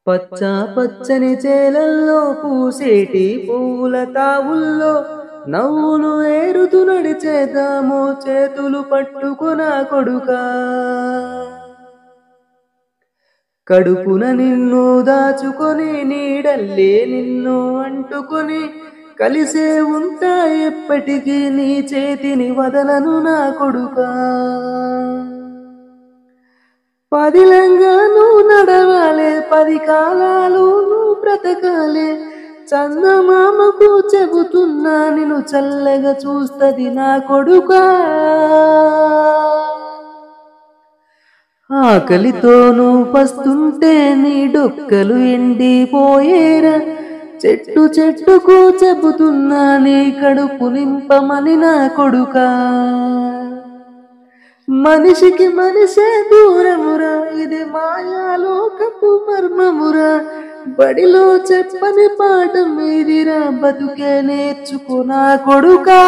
పచ్చ పచ్చని చేలల్లో పూసేటి పువ్వుల తావుల్లో నవ్వులు ఏరుతూ నడిచేద్దాము చేతులు పట్టుకున కొడుకా. కడుపున నిన్ను దాచుకొని నీడల్లే నిన్ను అంటుకొని కలిసే ఉంటా ఎప్పటికీ నీ చేతిని వదలను నా కొడుకా. పదిలంగా నువ్వు నడవాలే, 10 కాలాలు నువ్వు బ్రతకాలే. చందమామకు చెబుతున్నా నిన్ను చల్లగా చూస్తది నా కొడుకా. ఆకలితో నువ్వు పస్తుంటే నీ డొక్కలు ఎండిపోయేరా. చెట్టు చెట్టుకు చెబుతున్నా నీ కడుపు నింపమని నా కొడుకా. మనిషికి మనిషే దూరమురా, ఇది మాయాలోకపు మర్మమురా. బడిలో చెప్పని పాఠం ఇదిరా, బతుకే నేర్చుకున్నా కొడుకా.